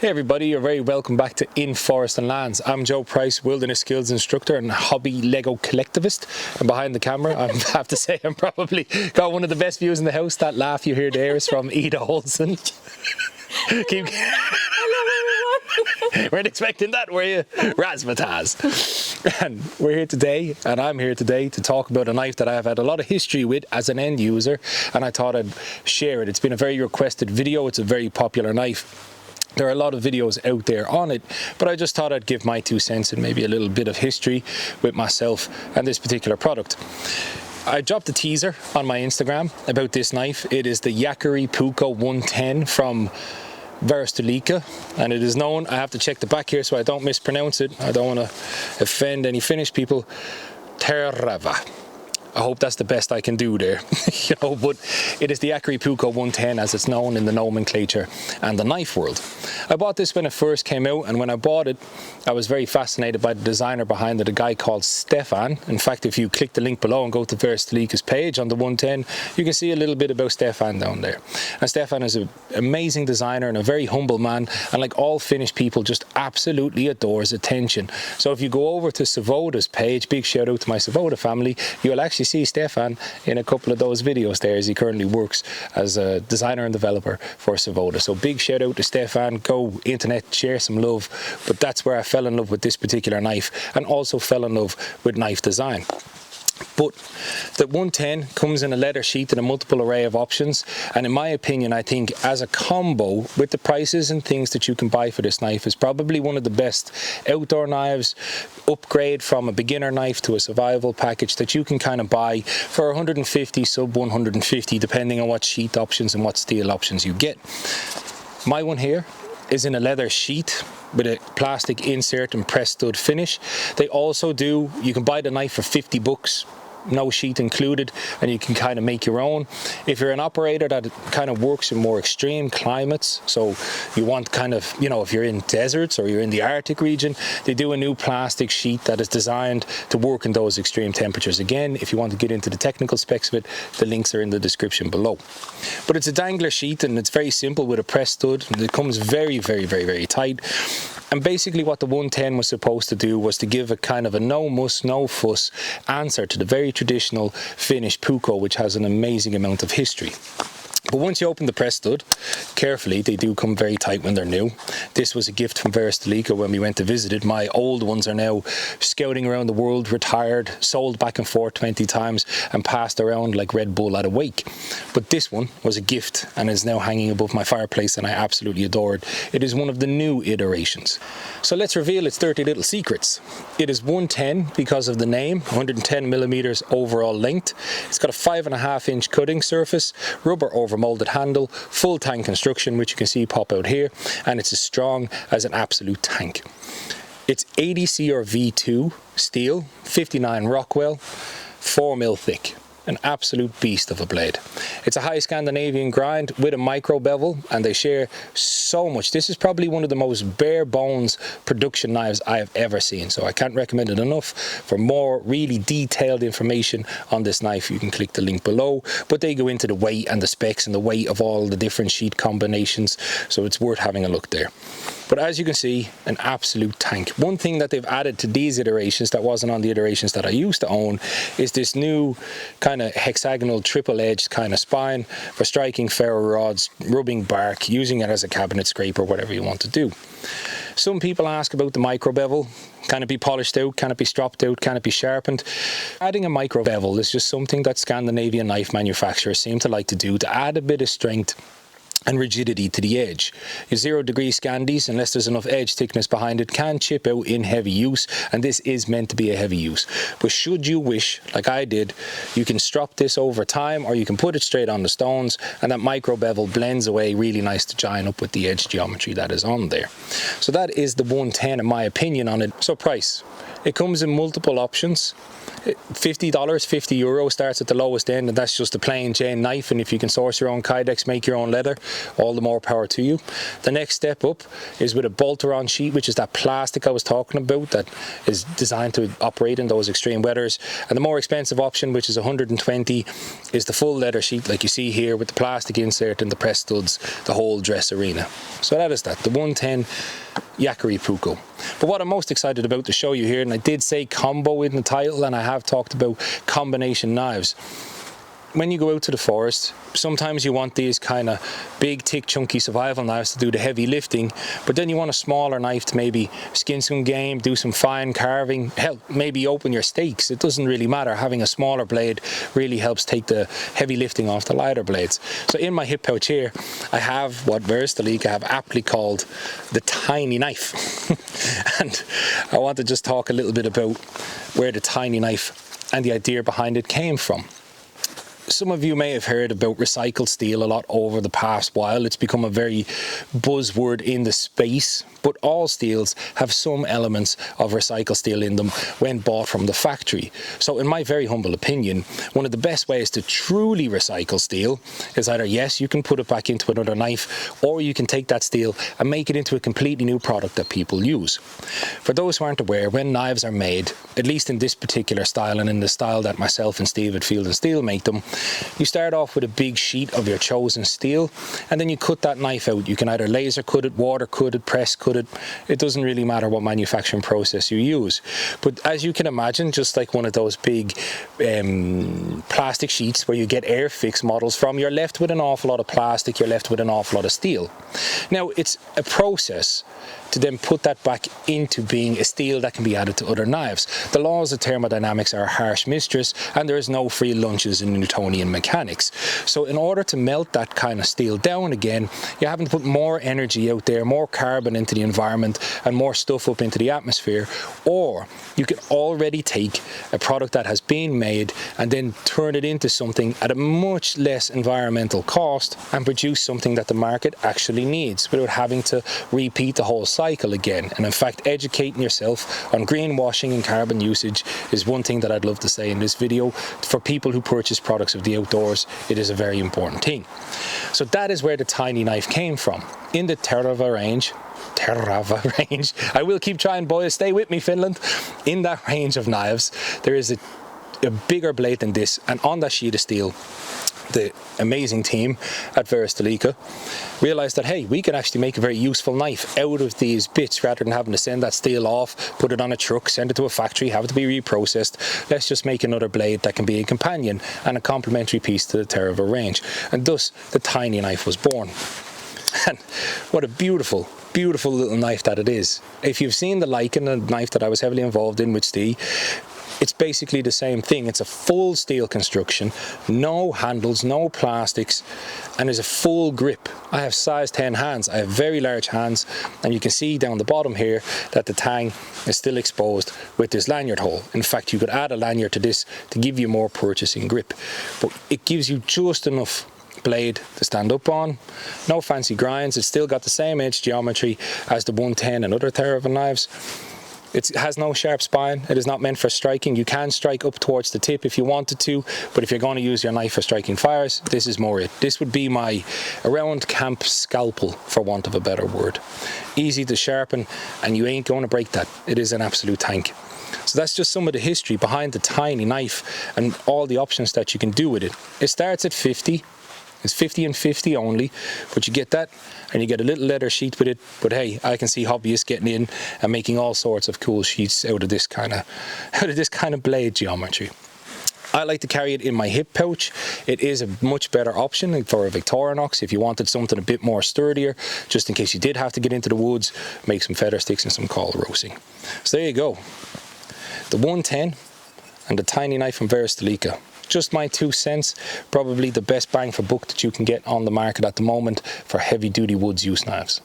Hey everybody, you're very welcome back to In Forest and Lands. I'm Joe Price, wilderness skills instructor and hobby Lego collectivist. And behind the camera, I have to say, I'm probably got one of the best views in the house. That laugh you hear there is from Ida Olsen. Keep... Weren't expecting that, were you? Razzmatazz. And we're here today, and I'm here today to talk about a knife that I have had a lot of history with as an end user, and I thought I'd share it. It's been a very requested video. It's a very popular knife. There are a lot of videos out there on it, but I just thought I'd give my 2 cents and maybe a little bit of history with myself and this particular product. I dropped a teaser on my Instagram about this knife. It is the Jackery Puukko 110 from Varusteleka, and it is known, I have to check the back here so I don't mispronounce it, I don't want to offend any Finnish people, Terävä. I hope that's the best I can do there, you know, but it is the Jackery Puukko 110 as it's known in the nomenclature and the knife world. I bought this when it first came out, and when I bought it, I was very fascinated by the designer behind it, a guy called Stefan. In fact, if you click the link below and go to Varusteleka's page on the 110, you can see a little bit about Stefan down there. And Stefan is an amazing designer and a very humble man, and like all Finnish people, just absolutely adores attention. So if you go over to Savoda's page, big shout out to my Savoda family, you'll actually see Stefan in a couple of those videos there, as he currently works as a designer and developer for Savoda. So big shout out to Stefan. Go internet, share some love. But that's where I fell in love with this particular knife, and also fell in love with knife design. But the 110 comes in a leather sheath and a multiple array of options, and in my opinion, I think as a combo with the prices and things that you can buy for this knife, is probably one of the best outdoor knives, upgrade from a beginner knife to a survival package that you can kind of buy for 150, sub 150, depending on what sheath options and what steel options you get. My one here is in a leather sheath with a plastic insert and press stud finish. They also do, you can buy the knife for 50 bucks, no sheath included, and you can kind of make your own. If you're an operator that kind of works in more extreme climates, so you want kind of, you know, if you're in deserts or you're in the Arctic region, they do a new plastic sheath that is designed to work in those extreme temperatures. Again, if you want to get into the technical specs of it, the links are in the description below. But it's a dangler sheath, and it's very simple with a press stud, and it comes very, very, very, very tight. And basically what the 110 was supposed to do was to give a kind of a no muss, no fuss answer to the very traditional Finnish Puukko, which has an amazing amount of history. But once you open the press stud, carefully, they do come very tight when they're new. This was a gift from Varusteleka when we went to visit it. My old ones are now scouting around the world, retired, sold back and forth 20 times and passed around like Red Bull at a wake. But this one was a gift and is now hanging above my fireplace, and I absolutely adore it. It is one of the new iterations. So let's reveal its 30 little secrets. It is 110 because of the name, 110 millimeters overall length. It's got a 5.5-inch cutting surface, rubber over molded handle, full tank construction, which you can see pop out here, and it's as strong as an absolute tank. It's 80 CRV2 steel, 59 Rockwell, 4mm thick. An absolute beast of a blade. It's a high Scandinavian grind with a micro bevel, and they share so much. This is probably one of the most bare bones production knives I have ever seen, so I can't recommend it enough. For more really detailed information on this knife, you can click the link below, but they go into the weight and the specs and the weight of all the different sheath combinations, so it's worth having a look there. But as you can see, an absolute tank. One thing that they've added to these iterations that wasn't on the iterations that I used to own is this new kind of hexagonal triple-edged kind of spine for striking ferro rods, rubbing bark, using it as a cabinet scraper, whatever you want to do. Some people ask about the micro bevel. Can it be polished out? Can it be stropped out? Can it be sharpened? Adding a micro bevel is just something that Scandinavian knife manufacturers seem to like to do to add a bit of strength and rigidity to the edge. Your 0-degree Scandies, unless there's enough edge thickness behind it, can chip out in heavy use, and this is meant to be a heavy use. But should you wish, like I did, you can strop this over time, or you can put it straight on the stones, and that micro bevel blends away really nice to join up with the edge geometry that is on there. So that is the 110 in my opinion on it. So price. It comes in multiple options. $50, 50 euro starts at the lowest end, and that's just a plain Jane knife. And if you can source your own Kydex, make your own leather, all the more power to you. The next step up is with a bolter-on sheet, which is that plastic I was talking about that is designed to operate in those extreme weathers. And the more expensive option, which is 120, is the full leather sheet like you see here with the plastic insert and the press studs, the whole dress arena. So that is that, the 110 Yakari Puko. But what I'm most excited about to show you here, and I did say combo in the title, and I have talked about combination knives. When you go out to the forest, sometimes you want these kind of big, thick, chunky survival knives to do the heavy lifting, but then you want a smaller knife to maybe skin some game, do some fine carving, hell, maybe open your steaks. It doesn't really matter. Having a smaller blade really helps take the heavy lifting off the lighter blades. So in my hip pouch here, I have what Varusteleka have aptly called the tiny knife. And I want to just talk a little bit about where the tiny knife and the idea behind it came from. Some of you may have heard about recycled steel a lot over the past while. It's become a very buzzword in the space, but all steels have some elements of recycled steel in them when bought from the factory. So in my very humble opinion, one of the best ways to truly recycle steel is either, yes, you can put it back into another knife, or you can take that steel and make it into a completely new product that people use. For those who aren't aware, when knives are made, at least in this particular style and in the style that myself and Steve at Field & Steel make them, you start off with a big sheet of your chosen steel, and then you cut that knife out. You can either laser cut it, water cut it, press cut it. It doesn't really matter what manufacturing process you use. But as you can imagine, just like one of those big plastic sheets where you get Airfix models from, you're left with an awful lot of plastic, you're left with an awful lot of steel. Now, it's a process to then put that back into being a steel that can be added to other knives. The laws of thermodynamics are a harsh mistress, and there is no free lunches in Newtonian mechanics. So in order to melt that kind of steel down again, you're having to put more energy out there, more carbon into the environment, and more stuff up into the atmosphere. Or you can already take a product that has been made and then turn it into something at a much less environmental cost and produce something that the market actually needs without having to repeat the whole cycle again. And in fact, educating yourself on greenwashing and carbon usage is one thing that I'd love to say in this video. For people who purchase products of the outdoors, it is a very important thing. So that is where the tiny knife came from. In the Terävä range, I will keep trying, boys, stay with me, Finland. In that range of knives, there is a bigger blade than this, and on that sheet of steel, the amazing team at Varusteleka realized that, hey, we can actually make a very useful knife out of these bits rather than having to send that steel off, put it on a truck, send it to a factory, have it to be reprocessed. Let's just make another blade that can be a companion and a complementary piece to the Terävä range. And thus, the tiny knife was born. And what a beautiful, beautiful little knife that it is. If you've seen the Lycan, a knife that I was heavily involved in with Steve, it's basically the same thing. It's a full steel construction, no handles, no plastics, and there's a full grip. I have size 10 hands. I have very large hands, and you can see down the bottom here that the tang is still exposed with this lanyard hole. In fact, you could add a lanyard to this to give you more purchasing grip, but it gives you just enough blade to stand up on. No fancy grinds. It's still got the same edge geometry as the 110 and other Terävä knives. It has no sharp spine. It is not meant for striking. You can strike up towards the tip if you wanted to, but if you're going to use your knife for striking fires, this is more it. This would be my around camp scalpel, for want of a better word. Easy to sharpen, and you ain't going to break that. It is an absolute tank. So that's just some of the history behind the tiny knife and all the options that you can do with it. It starts at 50. It's 50 and 50 only, but you get that and you get a little leather sheet with it. But hey, I can see hobbyists getting in and making all sorts of cool sheets out of this kind of blade geometry. I like to carry it in my hip pouch. It is a much better option for a Victorinox if you wanted something a bit more sturdier, just in case you did have to get into the woods, make some feather sticks and some coal roasting. So there you go. The 110 and the tiny knife from Varusteleka. Just my 2 cents, probably the best bang for buck that you can get on the market at the moment for heavy duty woods use knives.